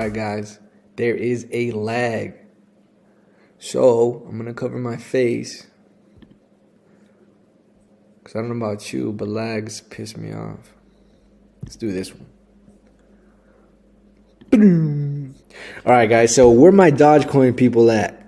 Alright guys, there is a lag. So, I'm going to cover my face. Because I don't know about you, but lags piss me off. Let's do this one. Alright guys, so where my Dodgecoin people at?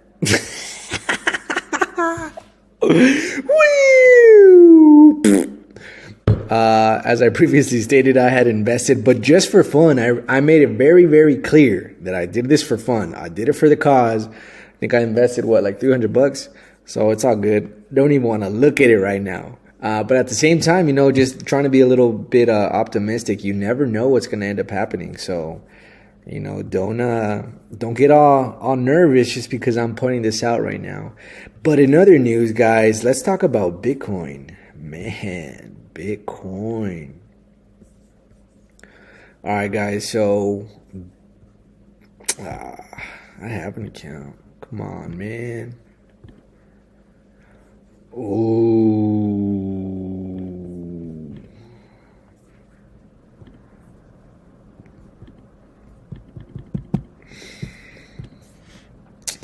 As I previously stated, I had invested, but just for fun. I made it very, very clear that I did this for fun. I did it for the cause. I think I invested, like $300? So it's all good. Don't even want to look at it right now. But at the same time, just trying to be a little bit optimistic. You never know what's going to end up happening. So, don't get all nervous just because I'm pointing this out right now. But in other news, guys, let's talk about Bitcoin. Man, Bitcoin. All right, guys. So, I have an account. Come on, man. Ooh.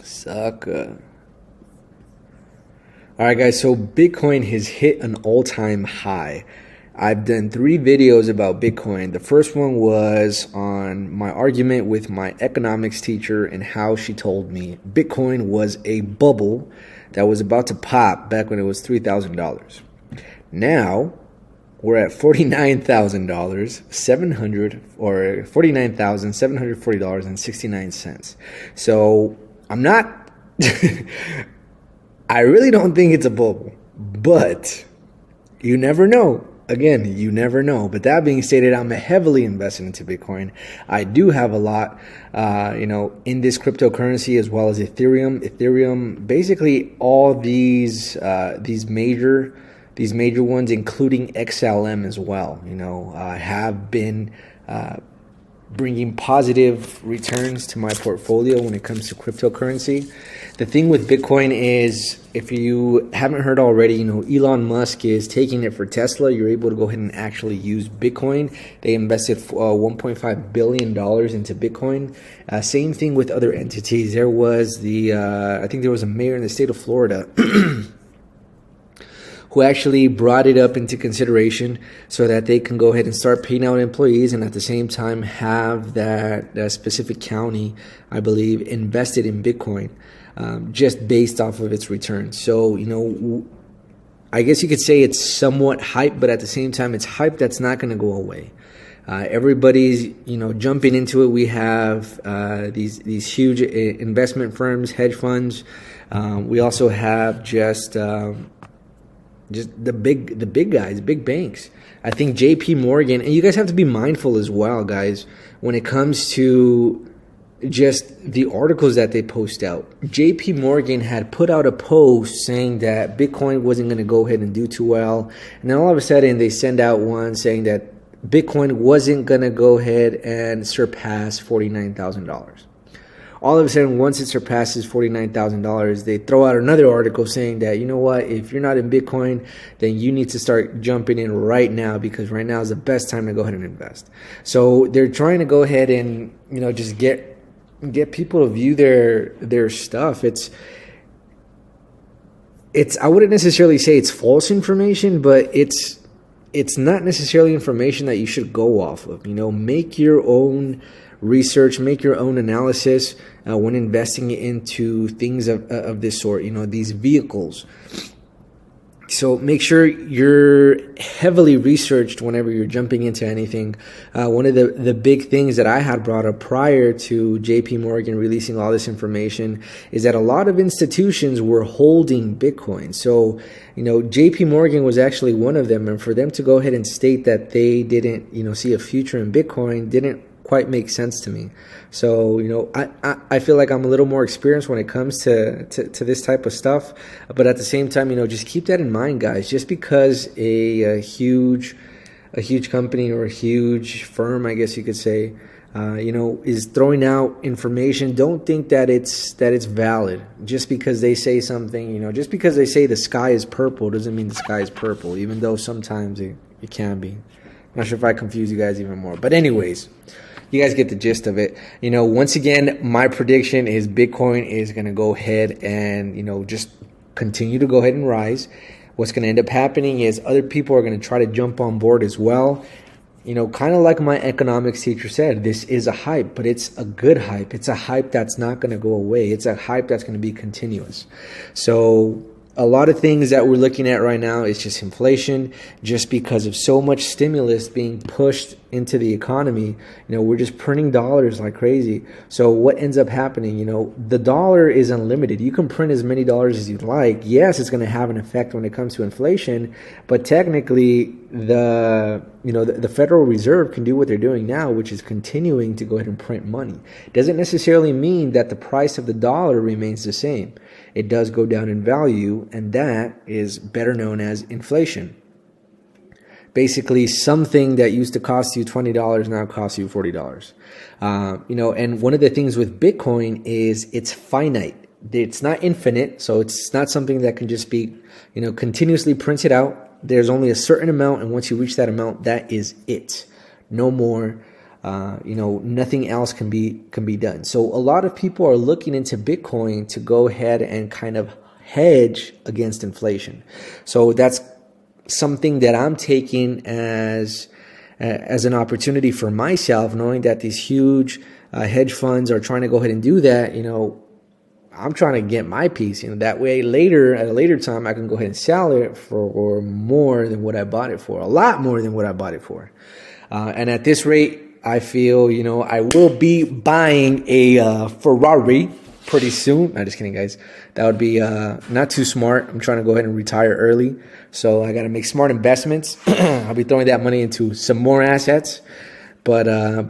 Sucker. All right, guys. So Bitcoin has hit an all-time high. I've done 3 videos about Bitcoin. The first one was on my argument with my economics teacher and how she told me Bitcoin was a bubble that was about to pop back when it was $3,000. Now we're at $49,740 $49,740.69. So I'm not. I really don't think it's a bubble, but you never know. Again, you never know. But that being stated, I'm heavily invested into Bitcoin. I do have a lot, in this cryptocurrency as well as Ethereum, basically all these major ones, including XLM as well. Have been bringing positive returns to my portfolio when it comes to cryptocurrency. The thing with Bitcoin is, if you haven't heard already, Elon Musk is taking it for Tesla. You're able to go ahead and actually use Bitcoin. They invested $1.5 billion into Bitcoin. Same thing with other entities. There was I think there was a mayor in the state of Florida who actually brought it up into consideration so that they can go ahead and start paying out employees and at the same time have that specific county, I believe, invested in Bitcoin just based off of its return. So, I guess you could say it's somewhat hype, but at the same time, it's hype that's not going to go away. Everybody's, jumping into it. We have these huge investment firms, hedge funds. We also have just the big guys, big banks. I think JP Morgan, and you guys have to be mindful as well, guys, when it comes to just the articles that they post out. JP Morgan had put out a post saying that Bitcoin wasn't going to go ahead and do too well. And then all of a sudden they send out one saying that Bitcoin wasn't going to go ahead and surpass $49,000. All of a sudden, once it surpasses $49,000, they throw out another article saying that, if you're not in Bitcoin, then you need to start jumping in right now, because right now is the best time to go ahead and invest. So they're trying to go ahead and, just get people to view their stuff. It's I wouldn't necessarily say it's false information, but it's not necessarily information that you should go off of. Make your own research, make your own analysis when investing into things of this sort, these vehicles. So make sure you're heavily researched whenever you're jumping into anything. One of the big things that I had brought up prior to JP Morgan releasing all this information is that a lot of institutions were holding Bitcoin. So, JP Morgan was actually one of them. And for them to go ahead and state that they didn't, see a future in Bitcoin didn't quite make sense to me. So, I feel like I'm a little more experienced when it comes to this type of stuff. But at the same time, just keep that in mind, guys. Just because a huge company or a huge firm, I guess you could say, is throwing out information, don't think that it's valid. Just because they say something, just because they say the sky is purple doesn't mean the sky is purple, even though sometimes it can be. I'm not sure if I confuse you guys even more. But anyways, you guys get the gist of it. Once again, my prediction is Bitcoin is going to go ahead and, just continue to go ahead and rise. What's going to end up happening is other people are going to try to jump on board as well. Kind of like my economics teacher said, this is a hype, but it's a good hype. It's a hype that's not going to go away. It's a hype that's going to be continuous. So a lot of things that we're looking at right now is just inflation, just because of so much stimulus being pushed into the economy. We're just printing dollars like crazy. So what ends up happening, the dollar is unlimited. You can print as many dollars as you'd like. Yes, it's going to have an effect when it comes to inflation, but technically the Federal Reserve can do what they're doing now, which is continuing to go ahead and print money. Doesn't necessarily mean that the price of the dollar remains the same. It does go down in value, and that is better known as inflation. Basically, something that used to cost you $20 now costs you $40. And one of the things with Bitcoin is it's finite. It's not infinite, so it's not something that can just be, continuously printed out. There's only a certain amount, and once you reach that amount, that is it. No more. Nothing else can be done. So a lot of people are looking into Bitcoin to go ahead and kind of hedge against inflation. So that's something that I'm taking as an opportunity for myself, knowing that these huge hedge funds are trying to go ahead and do that. I'm trying to get my piece. That way at a later time, I can go ahead and sell it for more than what I bought it for, a lot more than what I bought it for. And at this rate, I feel, I will be buying a Ferrari pretty soon. No, just kidding, guys. That would be not too smart. I'm trying to go ahead and retire early. So I got to make smart investments. I'll be throwing that money into some more assets. But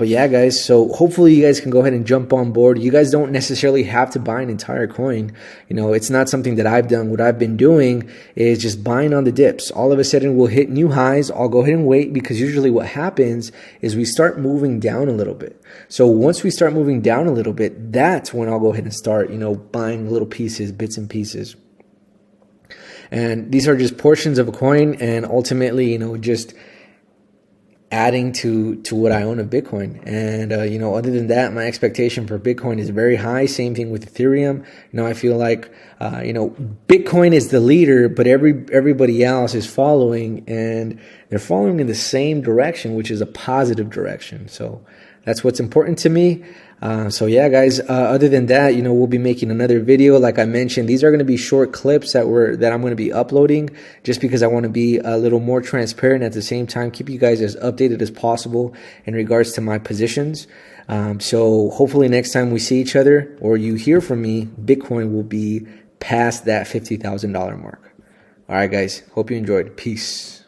yeah, guys, so hopefully you guys can go ahead and jump on board. You guys don't necessarily have to buy an entire coin. It's not something that I've done. What I've been doing is just buying on the dips. All of a sudden we'll hit new highs. I'll go ahead and wait, because usually what happens is we start moving down a little bit. So once we start moving down a little bit, that's when I'll go ahead and start, buying little pieces, bits and pieces. And these are just portions of a coin, and ultimately, just adding to what I own of Bitcoin. And, other than that, my expectation for Bitcoin is very high. Same thing with Ethereum. I feel like, Bitcoin is the leader, but everybody else is following, and they're following in the same direction, which is a positive direction. So that's what's important to me. So yeah, guys, other than that, we'll be making another video. Like I mentioned, these are going to be short clips that I'm going to be uploading, just because I want to be a little more transparent, at the same time keep you guys as updated as possible in regards to my positions. So hopefully next time we see each other, or you hear from me, Bitcoin will be past that $50,000 mark. All right, guys, hope you enjoyed. Peace.